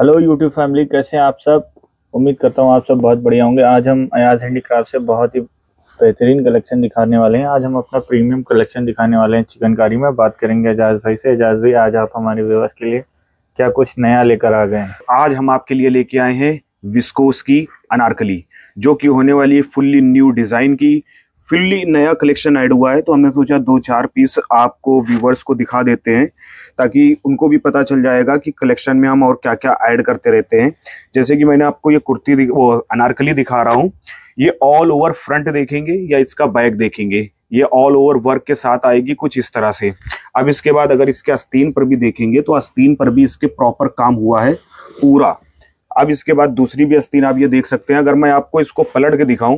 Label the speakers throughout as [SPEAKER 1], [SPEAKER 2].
[SPEAKER 1] Hello YouTube family, कैसे हैं आप सब। उम्मीद करता हूँ आप सब बहुत बढ़िया होंगे। आज हम अयाज हैंडीक्राफ्ट से बहुत ही बेहतरीन कलेक्शन दिखाने वाले हैं। आज हम अपना प्रीमियम कलेक्शन दिखाने वाले हैं चिकनकारी में। बात करेंगे एजाज भाई से। एजाज भाई, आज आप हमारे व्यूअर्स के लिए क्या कुछ नया लेकर आ गए हैं?
[SPEAKER 2] आज हम आपके लिए लेके आए हैं विस्कोस की अनारकली, जो कि होने वाली है फुल्ली न्यू डिजाइन की। फुल्ली नया कलेक्शन ऐड हुआ है, तो हमने सोचा 2-4 पीस आपको व्यूवर्स को दिखा देते हैं, ताकि उनको भी पता चल जाएगा कि कलेक्शन में हम और क्या क्या ऐड करते रहते हैं। जैसे कि मैंने आपको ये कुर्ती वो अनारकली दिखा रहा हूँ, ये ऑल ओवर फ्रंट देखेंगे या इसका बैक देखेंगे, ये ऑल ओवर वर्क के साथ आएगी कुछ इस तरह से। अब इसके बाद अगर इसके आस्तीन पर भी देखेंगे तो आस्तीन पर भी इसके प्रॉपर काम हुआ है पूरा। अब इसके बाद दूसरी भी आस्तीन आप ये देख सकते हैं। अगर मैं आपको इसको पलट के दिखाऊं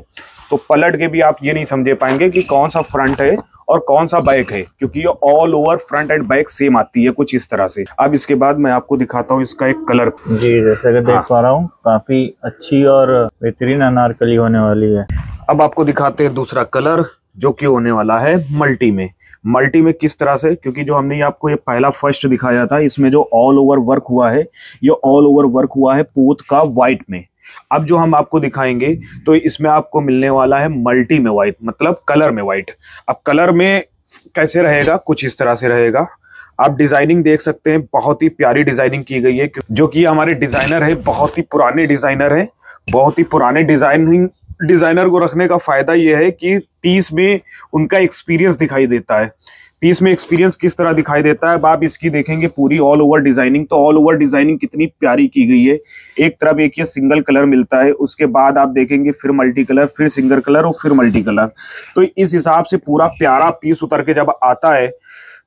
[SPEAKER 2] तो पलट के भी आप ये नहीं समझे पाएंगे कि कौन सा फ्रंट है और कौन सा बैक है, क्योंकि ये all over front end back same आती है कुछ इस तरह से। अब इसके बाद मैं आपको दिखाता हूँ इसका एक कलर।
[SPEAKER 1] जी, जैसे कि देख पा रहा हूँ, काफी अच्छी और बेहतरीन अनारकली होने वाली है।
[SPEAKER 2] अब आपको दिखाते हैं दूसरा कलर, जो कि होने वाला है मल्टी में। मल्टी में किस तरह से, क्योंकि जो हमने आपको ये पहला फर्स्ट दिखाया था, इसमें जो ऑल ओवर वर्क हुआ है, ये ऑल ओवर वर्क हुआ है पोत का व्हाइट में। अब जो हम आपको दिखाएंगे तो इसमें आपको मिलने वाला है मल्टी में व्हाइट, मतलब कलर में व्हाइट। अब कलर में कैसे रहेगा, कुछ इस तरह से रहेगा। आप डिजाइनिंग देख सकते हैं, बहुत ही प्यारी डिजाइनिंग की गई है, जो कि हमारे डिजाइनर है, बहुत ही पुराने डिजाइनर है। बहुत ही पुराने डिजाइनर को रखने का फायदा यह है कि पीस में उनका एक्सपीरियंस दिखाई देता है। पीस में एक्सपीरियंस किस तरह दिखाई देता है, अब आप इसकी देखेंगे पूरी ऑल ओवर डिजाइनिंग, तो ऑल ओवर डिजाइनिंग कितनी प्यारी की गई है। एक तरफ एक ये सिंगल कलर मिलता है, उसके बाद आप देखेंगे फिर मल्टी कलर, फिर सिंगल कलर और फिर मल्टी कलर। तो इस हिसाब से पूरा प्यारा पीस उतर के जब आता है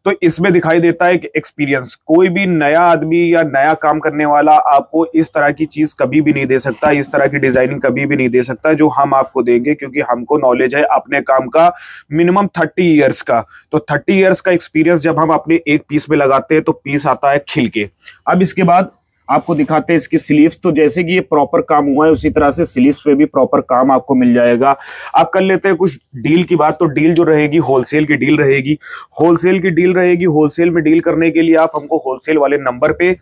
[SPEAKER 2] तो इसमें दिखाई देता है कि एक्सपीरियंस। कोई भी नया आदमी या नया काम करने वाला आपको इस तरह की चीज कभी भी नहीं दे सकता, इस तरह की डिजाइनिंग कभी भी नहीं दे सकता जो हम आपको देंगे, क्योंकि हमको नॉलेज है अपने काम का मिनिमम 30 ईयर्स का। तो 30 ईयर्स का एक्सपीरियंस जब हम अपने एक पीस में लगाते हैं तो पीस आता है खिल के। अब इसके बाद आपको दिखाते हैं इसकी स्लीव्स। तो जैसे कि ये प्रॉपर काम हुआ है, उसी तरह से स्लीव्स पे भी प्रॉपर काम आपको मिल जाएगा। आप कर लेते हैं कुछ डील की बात, तो डील जो रहेगी होलसेल की डील रहेगी। होलसेल की डील रहेगी। होलसेल में डील करने के लिए आप हमको होलसेल वाले नंबर पे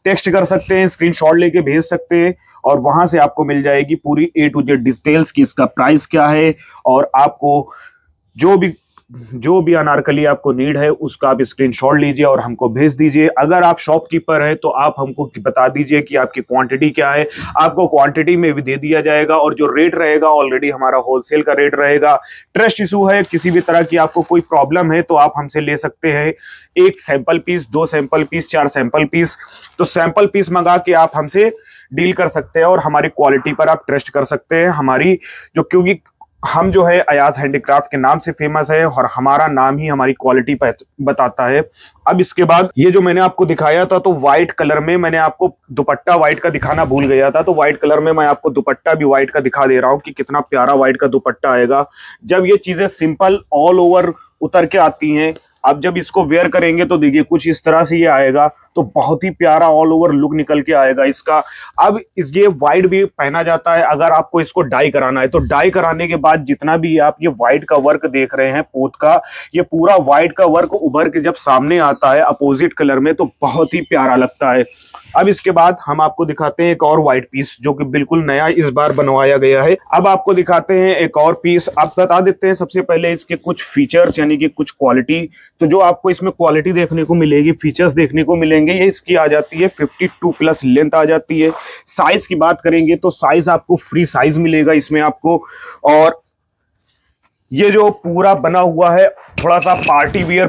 [SPEAKER 2] टेक्स्ट कर सकते हैं, स्क्रीनशॉट लेके भेज सकते हैं, और वहां से आपको मिल जाएगी पूरी A to Z डिटेल्स की, इसका प्राइस क्या है, और आपको जो भी अनारकली आपको नीड है उसका आप स्क्रीनशॉट लीजिए और हमको भेज दीजिए। अगर आप शॉपकीपर है तो आप हमको बता दीजिए कि आपकी क्वांटिटी क्या है, आपको क्वांटिटी में भी दे दिया जाएगा। और जो रेट रहेगा ऑलरेडी हमारा होलसेल का रेट रहेगा। ट्रस्ट इशू है, किसी भी तरह की आपको कोई प्रॉब्लम है तो आप हमसे ले सकते हैं 1 sample piece, 2 sample piece, 4 sample piece. तो सैंपल पीस मंगा के आप हमसे डील कर सकते हैं और हमारी क्वालिटी पर आप ट्रस्ट कर सकते हैं। हमारी क्योंकि हम जो है अयाज हैंडीक्राफ्ट के नाम से फेमस है और हमारा नाम ही हमारी क्वालिटी बताता है। अब इसके बाद ये जो मैंने आपको दिखाया था, तो व्हाइट कलर में मैंने आपको दुपट्टा व्हाइट का दिखाना भूल गया था, तो व्हाइट कलर में मैं आपको दुपट्टा भी व्हाइट का दिखा दे रहा हूं कि कितना प्यारा व्हाइट का दुपट्टा आएगा। जब ये चीजें सिंपल ऑल ओवर उतर के आती हैं, अब जब इसको वेयर करेंगे तो देखिए कुछ इस तरह से ये आएगा, तो बहुत ही प्यारा ऑल ओवर लुक निकल के आएगा इसका। अब ये व्हाइट भी पहना जाता है। अगर आपको इसको डाई कराना है तो डाई कराने के बाद जितना भी आप ये व्हाइट का वर्क देख रहे हैं पोत का, ये पूरा व्हाइट का वर्क उभर के जब सामने आता है अपोजिट कलर में तो बहुत ही प्यारा लगता है। अब इसके बाद हम आपको दिखाते हैं एक और व्हाइट पीस, जो कि बिल्कुल नया इस बार बनवाया गया है। अब आपको दिखाते हैं एक और पीस। आप बता देते हैं सबसे पहले इसके कुछ फीचर्स, यानी कि कुछ क्वालिटी। तो जो आपको इसमें क्वालिटी देखने को मिलेगी, फीचर्स देखने को मिलेंगे, ये इसकी आ जाती है 52+ लेंथ आ जाती है। साइज की बात करेंगे तो साइज आपको फ्री साइज मिलेगा इसमें आपको। और ये जो पूरा बना हुआ है थोड़ा सा पार्टी वियर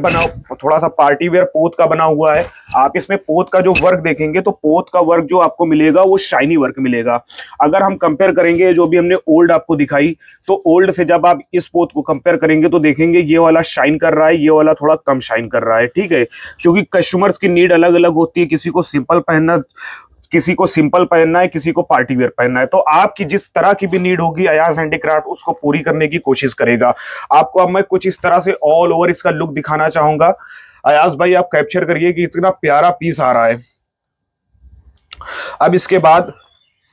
[SPEAKER 2] पोत का बना हुआ है। आप इसमें पोत का जो वर्क देखेंगे तो पोत का वर्क जो आपको मिलेगा वो शाइनी वर्क मिलेगा। अगर हम कंपेयर करेंगे जो भी हमने ओल्ड आपको दिखाई, तो ओल्ड से जब आप इस पोत को कंपेयर करेंगे तो देखेंगे ये वाला शाइन कर रहा है, ये वाला थोड़ा कम शाइन कर रहा है। ठीक है, क्योंकि कस्टमर्स की नीड अलग अलग होती है, किसी को सिंपल पहनना है, किसी को पार्टी वेयर पहनना है। तो आपकी जिस तरह की भी नीड होगी अयाज हैंडीक्राफ्ट उसको पूरी करने की कोशिश करेगा। आपको अब मैं कुछ इस तरह से ऑल ओवर इसका लुक दिखाना चाहूंगा। अयाज भाई आप कैप्चर करिए कि इतना प्यारा पीस आ रहा है। अब इसके बाद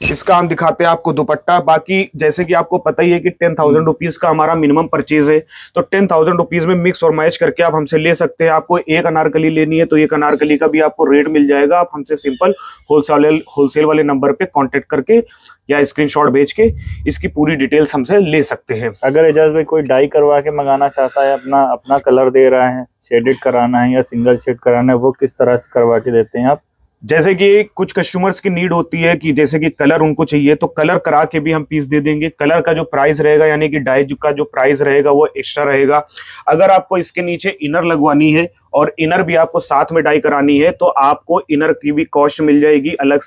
[SPEAKER 2] इसका हम दिखाते हैं आपको दुपट्टा। बाकी जैसे कि आपको पता ही है कि 10,000 रुपीज का हमारा मिनिमम परचेज है, तो 10,000 रुपीज में मिक्स और मैच करके आप हमसे ले सकते हैं। आपको एक अनारकली लेनी है तो एक अनारकली का भी आपको रेट मिल जाएगा। आप हमसे सिंपल होलसेल वाले नंबर पे कांटेक्ट करके या स्क्रीनशॉट भेज के इसकी पूरी डिटेल्स हमसे ले सकते हैं।
[SPEAKER 1] अगर एजाज भाई कोई डाई करवा के मंगाना चाहता है, अपना कलर दे रहा है, शेडेड कराना है या सिंगल शेड कराना है, वो किस तरह से करवा के देते हैं आप?
[SPEAKER 2] जैसे कि कुछ कस्टमर्स की नीड होती है कि जैसे कि कलर उनको चाहिए तो कलर करा के भी हम पीस दे देंगे। कलर का जो प्राइस रहेगा यानी कि डाई का जो प्राइस रहेगा वो एक्स्ट्रा रहेगा। अगर आपको इसके नीचे इनर लगवानी है और इनर भी आपको साथ में डाई करानी है तो आपको इनर की भी कॉस्ट मिल जाएगी अलग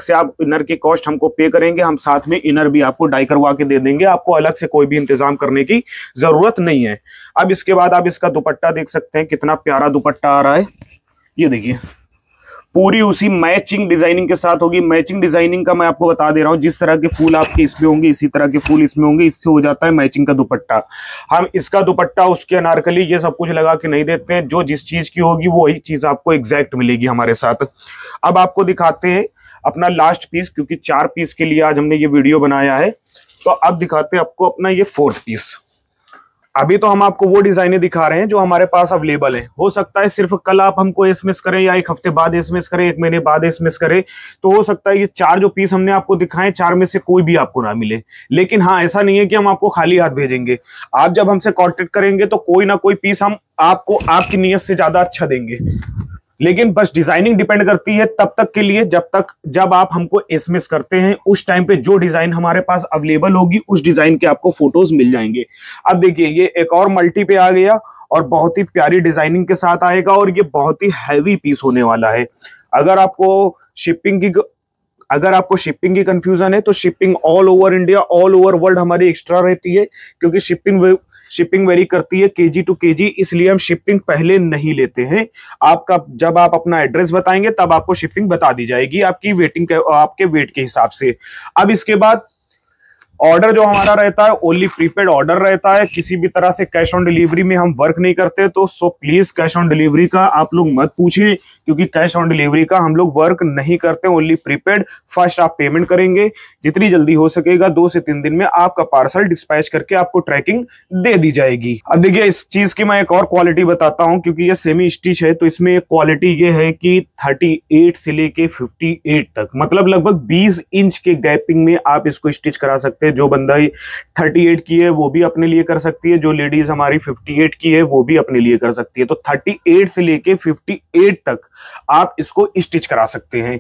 [SPEAKER 2] से आप इनर की कॉस्ट हमको पे करेंगे, हम साथ में इनर भी आपको डाई करवा के दे देंगे। आपको अलग से कोई भी इंतजाम करने की जरूरत नहीं है। अब इसके बाद आप इसका दुपट्टा देख सकते हैं, कितना प्यारा दुपट्टा आ रहा है। ये देखिए पूरी उसी मैचिंग डिजाइनिंग के साथ होगी। मैचिंग डिजाइनिंग का मैं आपको बता दे रहा हूं, जिस तरह के फूल आपके इसमें होंगे इसी तरह के फूल इसमें होंगे, इससे हो जाता है मैचिंग का दुपट्टा। हम इसका दुपट्टा उसके अनारकली ये सब कुछ लगा के नहीं देते हैं, जो जिस चीज की होगी वो वही चीज आपको एग्जैक्ट मिलेगी हमारे साथ। अब आपको दिखाते हैं अपना लास्ट पीस, क्योंकि 4 पीस के लिए आज हमने ये वीडियो बनाया है। तो अब दिखाते हैं आपको अपना ये 4th पीस। अभी तो हम आपको वो डिजाइनें दिखा रहे हैं जो हमारे पास अवेलेबल है। हो सकता है सिर्फ कल आप हमको एसएमएस करें या 1 हफ्ते बाद एसएमएस करें, 1 महीने बाद एसएमएस करें, तो हो सकता है ये 4 जो पीस हमने आपको दिखाए 4 में से कोई भी आपको ना मिले। लेकिन हाँ, ऐसा नहीं है कि हम आपको खाली हाथ भेजेंगे। आप जब हमसे कांटेक्ट करेंगे तो कोई ना कोई पीस हम आपको आपकी नीयत से ज्यादा अच्छा देंगे। लेकिन बस डिजाइनिंग डिपेंड करती है तब तक के लिए जब आप हमको एसएमएस करते हैं। उस टाइम पे जो डिजाइन हमारे पास अवेलेबल होगी उस डिजाइन के आपको फोटोज मिल जाएंगे। अब देखिए ये एक और मल्टी पे आ गया और बहुत ही प्यारी डिजाइनिंग के साथ आएगा और ये बहुत ही हैवी पीस होने वाला है। अगर आपको शिपिंग की कंफ्यूजन है तो shipping all over India, all over world हमारी एक्स्ट्रा रहती है, क्योंकि शिपिंग वेरी करती है केजी टू केजी, इसलिए हम शिपिंग पहले नहीं लेते हैं। जब आप अपना एड्रेस बताएंगे तब आपको शिपिंग बता दी जाएगी आपके वेट के हिसाब से। अब इसके बाद ऑर्डर जो हमारा रहता है ओनली प्रीपेड ऑर्डर रहता है। किसी भी तरह से कैश ऑन डिलीवरी में हम वर्क नहीं करते, तो so please cash on delivery का आप लोग मत पूछिए, क्योंकि कैश ऑन डिलीवरी का हम लोग वर्क नहीं करते, ओनली प्रीपेड। फर्स्ट आप पेमेंट करेंगे, जितनी जल्दी हो सकेगा 2 से 3 दिन में आपका पार्सल डिस्पैच करके आपको ट्रैकिंग दे दी जाएगी। अब देखिए इस चीज की मैं एक और क्वालिटी बताता हूं, क्योंकि ये सेमी स्टिच है तो इसमें एक क्वालिटी ये है कि 38 से लेके 58 तक, मतलब लगभग 20 इंच के गैपिंग में आप इसको स्टिच करा सकते हैं। जो बंदा 38 की है वो भी अपने लिए कर सकती है, जो लेडीज हमारी 58 की है वो भी अपने लिए कर सकती है। तो 38 से लेके 58 तक आप इसको स्टिच करा सकते हैं।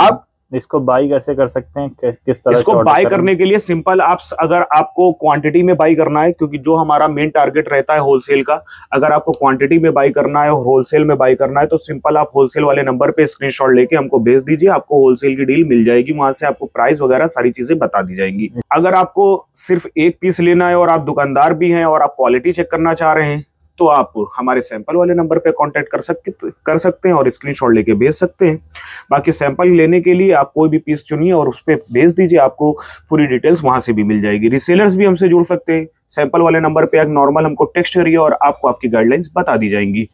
[SPEAKER 2] अब
[SPEAKER 1] इसको बाई कैसे कर सकते हैं, किस तरह
[SPEAKER 2] इसको बाय करने के लिए सिंपल अगर आपको क्वांटिटी में बाई करना है, क्योंकि जो हमारा मेन टारगेट रहता है होलसेल का, अगर आपको क्वांटिटी में बाई करना है और होलसेल में बाई करना है तो सिंपल आप होलसेल वाले नंबर पे स्क्रीनशॉट लेके हमको भेज दीजिए, आपको होलसेल की डील मिल जाएगी। वहां से आपको प्राइस वगैरह सारी चीजें बता दी जाएंगी। अगर आपको सिर्फ एक पीस लेना है और आप दुकानदार भी हैं और आप क्वालिटी चेक करना चाह रहे हैं तो आप हमारे सैंपल वाले नंबर पे कांटेक्ट कर सकते हैं और स्क्रीनशॉट लेके भेज सकते हैं। बाकी सैंपल लेने के लिए आप कोई भी पीस चुनिए और उस पर भेज दीजिए, आपको पूरी डिटेल्स वहां से भी मिल जाएगी। रीसेलर्स भी हमसे जुड़ सकते हैं, सैंपल वाले नंबर पे एक नॉर्मल हमको टेक्स्ट करिए और आपको आपकी गाइडलाइंस बता दी जाएंगी।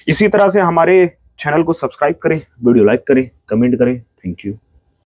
[SPEAKER 2] इसी तरह से हमारे चैनल को सब्सक्राइब करें, वीडियो लाइक करें, कमेंट करें। Thank you.